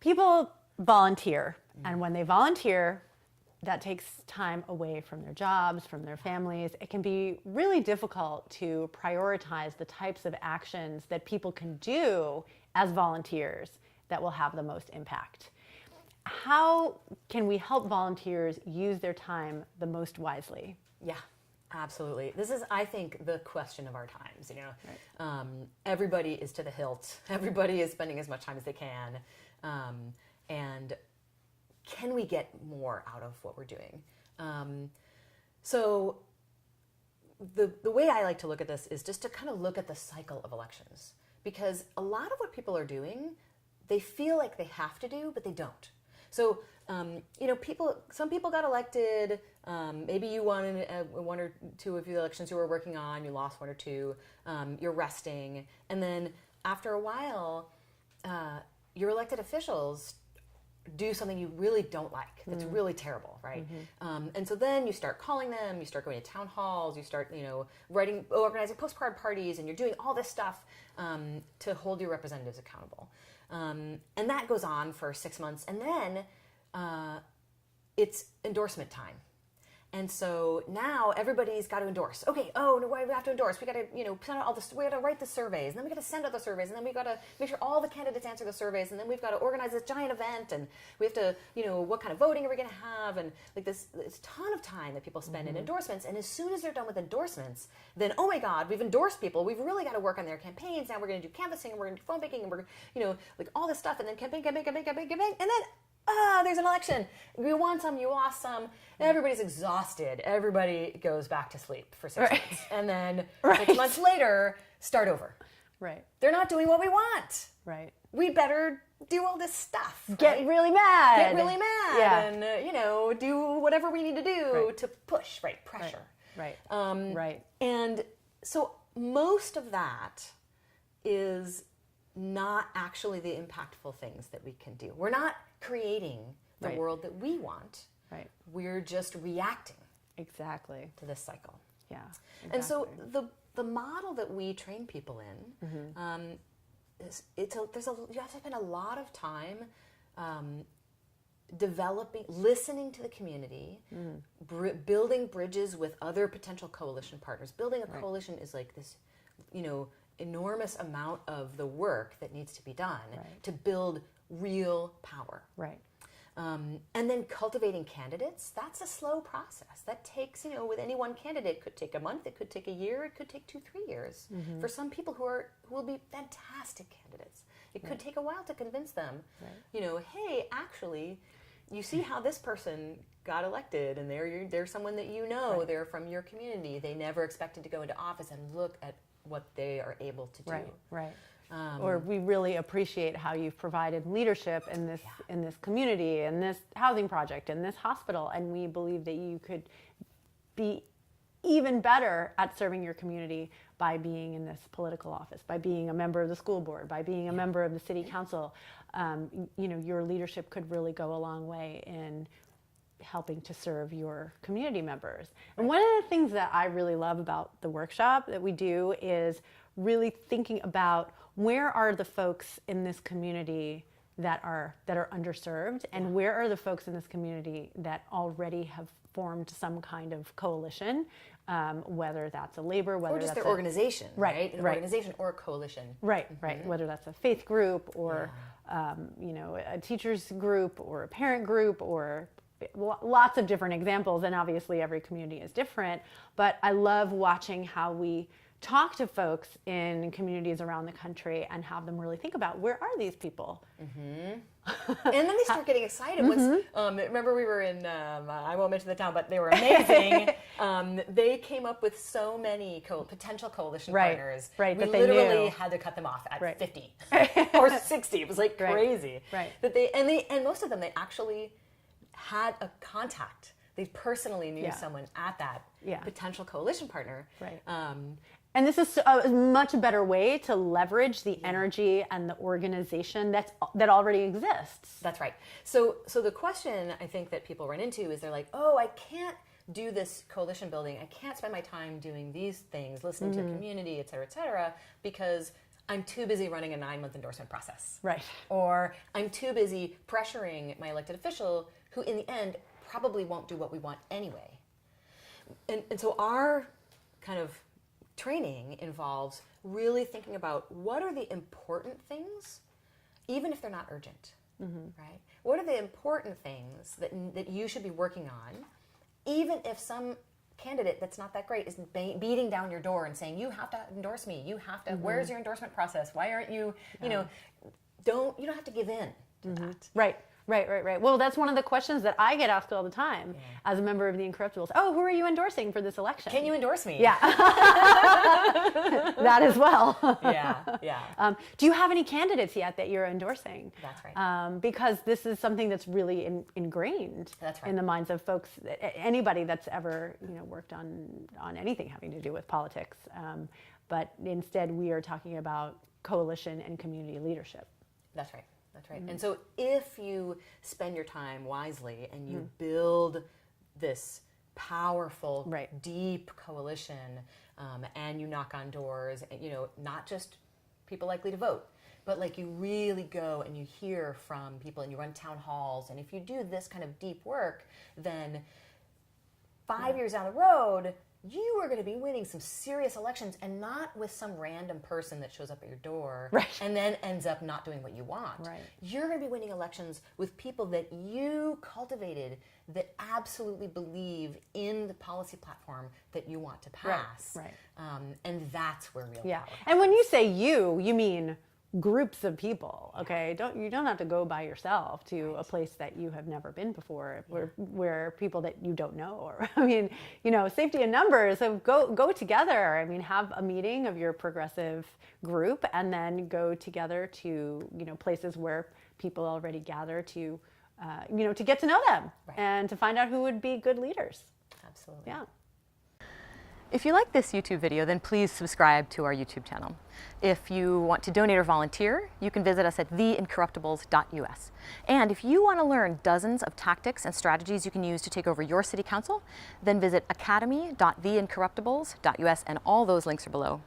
people volunteer, and when they volunteer, that takes time away from their jobs, from their families. It can be really difficult to prioritize the types of actions that people can do as volunteers that will have the most impact. How can we help volunteers use their time the most wisely? Yeah, absolutely. This is, I think, the question of our times. Everybody is to the hilt. Everybody is spending as much time as they can. And can we get more out of what we're doing? So the way I like to look at this is just to kind of look at the cycle of elections. Because a lot of what people are doing, they feel like they have to do, but they don't. So, some people got elected. Maybe you won one or two of the elections you were working on. You lost one or two. You're resting. And then after a while, your elected officials do something you really don't like. That's really terrible, right? And so then you start calling them, you start going to town halls, you start, organizing postcard parties, and you're doing all this stuff to hold your representatives accountable. And that goes on for 6 months, and then it's endorsement time. And so now everybody's got to endorse. Okay, we have to endorse. We got to, send out all this. We got to write the surveys, and then we got to send out the surveys, and then we got to make sure all the candidates answer the surveys, and then we've got to organize this giant event, and we have to, what kind of voting are we going to have, and like this ton of time that people spend in endorsements. And as soon as they're done with endorsements, then oh my God, we've endorsed people. We've really got to work on their campaigns. Now we're going to do canvassing, and we're going to do phone banking, and we're, like all this stuff, and then campaign, and then. There's an election. You won some, you lost some. Everybody's exhausted. Everybody goes back to sleep for 6 months. And then 6 months later, start over. Right. They're not doing what we want. Right. We better do all this stuff. Get really mad. Get really mad. Yeah. And, do whatever we need to do to push, pressure. Right. Right. And so most of that is not actually the impactful things that we can do. We're not creating the world that we want. Right. We're just reacting. Exactly. To this cycle. Yeah. Exactly. And so the model that we train people in, you have to spend a lot of time listening to the community, building bridges with other potential coalition partners. Building a coalition is like this, enormous amount of the work that needs to be done to build real power. Right. And then cultivating candidates, that's a slow process. That takes, with any one candidate, it could take a month, it could take a year, it could take 2-3 years. For some people who will be fantastic candidates. It could take a while to convince them, hey, actually, you see how this person got elected, and they're someone that they're from your community. They never expected to go into office, and look at what they are able to do. Right. Or we really appreciate how you've provided leadership in this community, in this housing project, in this hospital, and we believe that you could be even better at serving your community by being in this political office, by being a member of the school board, by being a member of the city council. Your leadership could really go a long way in helping to serve your community members. And one of the things that I really love about the workshop that we do is really thinking about where are the folks in this community that are underserved, and where are the folks in this community that already have formed some kind of coalition, whether that's a labor, whether or just that's their organization, right? An organization or a coalition. Right. Whether that's a faith group or a teachers group or a parent group or lots of different examples, and obviously every community is different, but I love watching how we talk to folks in communities around the country and have them really think about, where are these people? And then they start getting excited. Once, remember we were in, I won't mention the town, but they were amazing. They came up with so many potential coalition partners. Right, we that they literally knew. had to cut them off at 50 or 60. It was like crazy. Right. That and most of them, they actually had a contact. They personally knew someone at that potential coalition partner. Right. And this is a much better way to leverage the energy and the organization that already exists. That's right. So the question I think that people run into is they're like, oh, I can't do this coalition building. I can't spend my time doing these things, listening to the community, et cetera, because I'm too busy running a 9-month endorsement process. Right. Or I'm too busy pressuring my elected official who in the end probably won't do what we want anyway. And so our kind of training involves really thinking about what are the important things, even if they're not urgent, right? What are the important things that you should be working on, even if some candidate that's not that great is beating down your door and saying, you have to endorse me, you have to, where's your endorsement process? Why aren't you, you know, you don't have to give in to that. Right. Well, that's one of the questions that I get asked all the time as a member of the Incorruptibles. Oh, who are you endorsing for this election? Can you endorse me? Yeah. That as well. Yeah. Do you have any candidates yet that you're endorsing? That's right. Because this is something that's really ingrained in the minds of folks, anybody that's ever worked on anything having to do with politics. But instead, we are talking about coalition and community leadership. That's right. That's right. And so if you spend your time wisely and you build this powerful, deep coalition, and you knock on doors, and, not just people likely to vote, but like you really go and you hear from people and you run town halls. And if you do this kind of deep work, then 5 years down the road, you are going to be winning some serious elections, and not with some random person that shows up at your door and then ends up not doing what you want. Right. You're going to be winning elections with people that you cultivated that absolutely believe in the policy platform that you want to pass. Right. And that's where real power comes. And when you say you mean groups of people, okay? You don't have to go by yourself to a place that you have never been before, where people that you don't know, or safety in numbers. So go together. I mean, have a meeting of your progressive group, and then go together to places where people already gather to to get to know them and to find out who would be good leaders. Absolutely. Yeah. If you like this YouTube video, then please subscribe to our YouTube channel. If you want to donate or volunteer, you can visit us at theincorruptibles.us. And if you want to learn dozens of tactics and strategies you can use to take over your city council, then visit academy.theincorruptibles.us, and all those links are below.